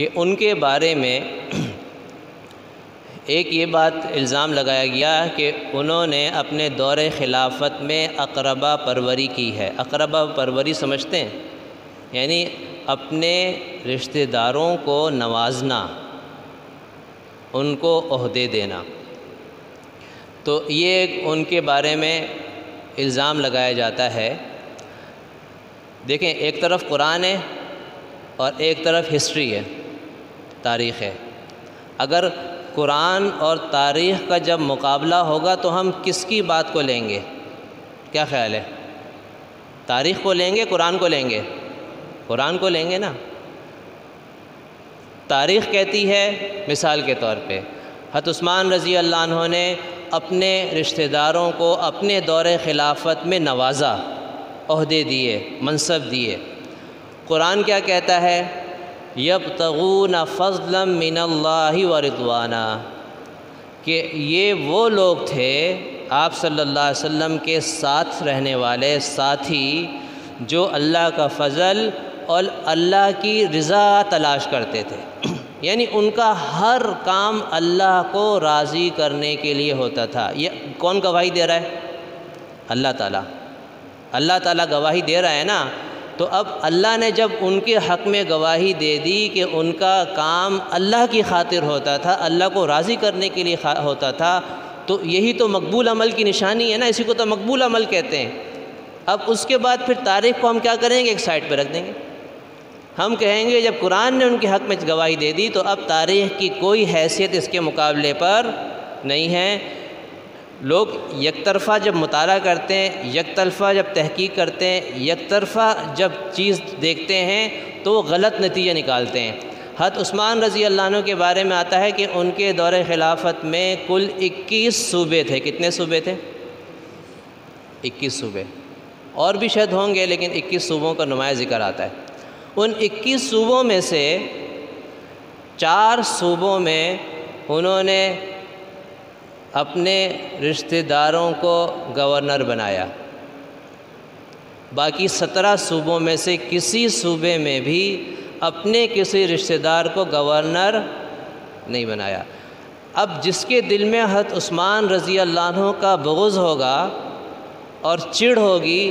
کہ ان کے بارے میں ایک یہ بات الزام لگایا گیا کہ انہوں نے اپنے دور خلافت میں اقربا پروری کی ہے۔ اقربا پروری سمجھتے ہیں؟ یعنی اپنے رشتہ داروں کو نوازنا، ان کو عہدے دینا۔ تو یہ ان کے بارے میں الزام لگایا جاتا ہے۔ دیکھیں، ایک طرف قرآن ہے اور ایک طرف ہسٹری ہے، تاریخ ہے۔ اگر قرآن اور تاریخ کا جب مقابلہ ہوگا تو ہم کس کی بات کو لیں گے؟ کیا خیال ہے؟ تاریخ کو لیں گے، قرآن کو لیں گے؟ قرآن کو لیں گے نا۔ تاریخ کہتی ہے مثال کے طور پہ حضرت عثمان رضی اللہ عنہ نے اپنے رشتہ داروں کو اپنے دور خلافت میں نوازا، عہدے دیے، منصب دیے۔ قرآن کیا کہتا ہے؟ یبتغون فضلا من اللہ ورضوانا، کہ یہ وہ لوگ تھے آپ صلی اللہ علیہ وسلم کے ساتھ رہنے والے ساتھی جو اللہ کا فضل اور اللہ کی رضا تلاش کرتے تھے، یعنی ان کا ہر کام اللہ کو راضی کرنے کے لیے ہوتا تھا۔ یہ کون گواہی دے رہا ہے؟ اللہ تعالیٰ۔ اللہ تعالیٰ گواہی دے رہا ہے نا۔ تو اب اللہ نے جب ان کے حق میں گواہی دے دی کہ ان کا کام اللہ کی خاطر ہوتا تھا، اللہ کو راضی کرنے کے لیے ہوتا تھا، تو یہی تو مقبول عمل کی نشانی ہے نا، اسی کو تو مقبول عمل کہتے ہیں۔ اب اس کے بعد پھر تاریخ کو ہم کیا کریں گے؟ ایک سائڈ پہ رکھ دیں گے۔ ہم کہیں گے جب قرآن نے ان کے حق میں گواہی دے دی تو اب تاریخ کی کوئی حیثیت اس کے مقابلے پر نہیں ہے۔ لوگ یک طرفہ جب مطالعہ کرتے ہیں، یک طرفہ جب تحقیق کرتے ہیں، یک طرفہ جب چیز دیکھتے ہیں تو وہ غلط نتیجہ نکالتے ہیں۔ حضرت عثمان رضی اللہ عنہ کے بارے میں آتا ہے کہ ان کے دور خلافت میں کل 21 صوبے تھے۔ کتنے صوبے تھے؟ 21 صوبے، اور بھی شاید ہوں گے لیکن 21 صوبوں کا نمایاں ذکر آتا ہے۔ ان 21 صوبوں میں سے 4 صوبوں میں انہوں نے اپنے رشتہ داروں کو گورنر بنایا، باقی 17 صوبوں میں سے کسی صوبے میں بھی اپنے کسی رشتہ دار کو گورنر نہیں بنایا۔ اب جس کے دل میں حضرت عثمان رضی اللہ عنہ کا بغض ہوگا اور چڑ ہوگی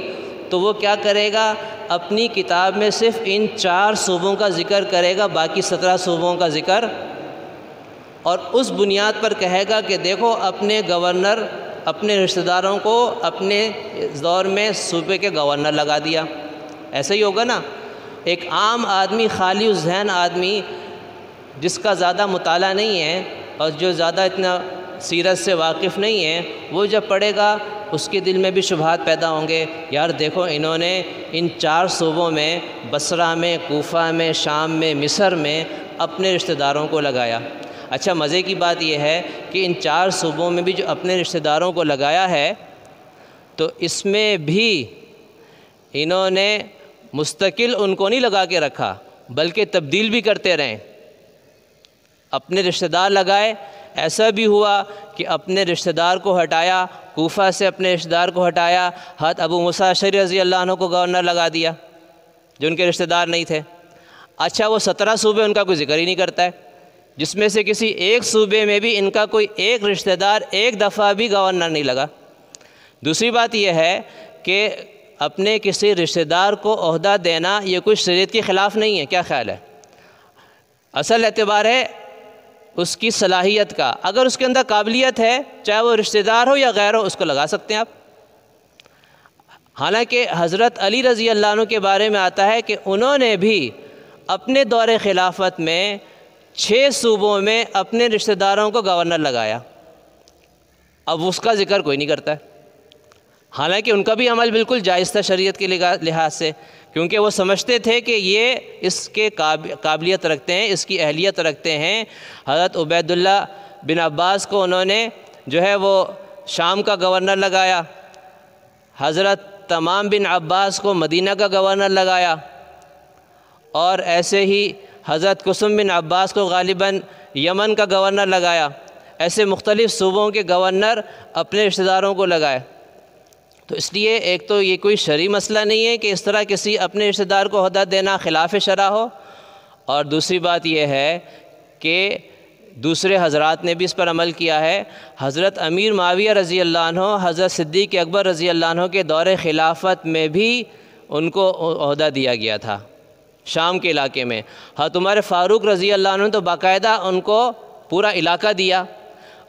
تو وہ کیا کرے گا؟ اپنی کتاب میں صرف ان 4 صوبوں کا ذکر کرے گا، باقی 17 صوبوں کا ذکر، اور اس بنیاد پر کہے گا کہ دیکھو اپنے گورنر، اپنے رشتہ داروں کو اپنے دور میں صوبے کے گورنر لگا دیا۔ ایسا ہی ہوگا نا۔ ایک عام آدمی، خالی الذہن آدمی جس کا زیادہ مطالعہ نہیں ہے اور جو زیادہ اتنا سیرت سے واقف نہیں ہے، وہ جب پڑھے گا اس کے دل میں بھی شبہات پیدا ہوں گے، یار دیکھو انہوں نے ان 4 صوبوں میں، بصرہ میں، کوفہ میں، شام میں، مصر میں اپنے رشتہ داروں کو لگایا۔ اچھا، مزے کی بات یہ ہے کہ ان 4 صوبوں میں بھی جو اپنے رشتہ داروں کو لگایا ہے تو اس میں بھی انہوں نے مستقل ان کو نہیں لگا کے رکھا بلکہ تبدیل بھی کرتے رہے۔ اپنے رشتہ دار لگائے، ایسا بھی ہوا کہ اپنے رشتہ دار کو ہٹایا، کوفہ سے اپنے رشتہ دار کو ہٹایا، حضرت ابو موسیٰ اشعری رضی اللہ عنہ کو گورنر لگا دیا جو ان کے رشتہ دار نہیں تھے۔ اچھا، وہ 17 صوبے ان کا کوئی ذکر ہی نہیں کرتا ہے، جس میں سے کسی ایک صوبے میں بھی ان کا کوئی ایک رشتہ دار ایک دفعہ بھی گورنر نہیں لگا۔ دوسری بات یہ ہے کہ اپنے کسی رشتہ دار کو عہدہ دینا یہ کوئی شریعت کے خلاف نہیں ہے۔ کیا خیال ہے؟ اصل اعتبار ہے اس کی صلاحیت کا۔ اگر اس کے اندر قابلیت ہے، چاہے وہ رشتہ دار ہو یا غیر ہو، اس کو لگا سکتے ہیں آپ۔ حالانکہ حضرت علی رضی اللہ عنہ کے بارے میں آتا ہے کہ انہوں نے بھی اپنے دور خلافت میں 6 صوبوں میں اپنے رشتہ داروں کو گورنر لگایا۔ اب اس کا ذکر کوئی نہیں کرتا ہے، حالانکہ ان کا بھی عمل بالکل جائز تھا شریعت کے لحاظ سے، کیونکہ وہ سمجھتے تھے کہ یہ اس کے قابلیت رکھتے ہیں، اس کی اہلیت رکھتے ہیں۔ حضرت عبید اللہ بن عباس کو انہوں نے جو ہے وہ شام کا گورنر لگایا، حضرت تمام بن عباس کو مدینہ کا گورنر لگایا، اور ایسے ہی حضرت قسم بن عباس کو غالباً یمن کا گورنر لگایا۔ ایسے مختلف صوبوں کے گورنر اپنے رشتہ داروں کو لگائے۔ تو اس لیے ایک تو یہ کوئی شرعی مسئلہ نہیں ہے کہ اس طرح کسی اپنے رشتہ دار کو عہدہ دینا خلاف شرع ہو، اور دوسری بات یہ ہے کہ دوسرے حضرات نے بھی اس پر عمل کیا ہے۔ حضرت امیر معاویہ رضی اللہ عنہ حضرت صدیق اکبر رضی اللہ عنہ کے دور خلافت میں بھی ان کو عہدہ دیا گیا تھا شام کے علاقے میں۔ حضرت عمر فاروق رضی اللہ عنہ تو باقاعدہ ان کو پورا علاقہ دیا،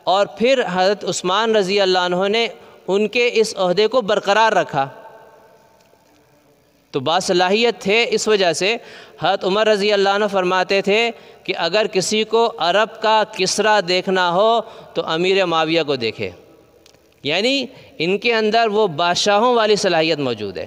اور پھر حضرت عثمان رضی اللہ عنہ نے ان کے اس عہدے کو برقرار رکھا، تو باصلاحیت تھے۔ اس وجہ سے حضرت عمر رضی اللہ عنہ فرماتے تھے کہ اگر کسی کو عرب کا کسریٰ دیکھنا ہو تو امیر معاویہ کو دیکھے، یعنی ان کے اندر وہ بادشاہوں والی صلاحیت موجود ہے۔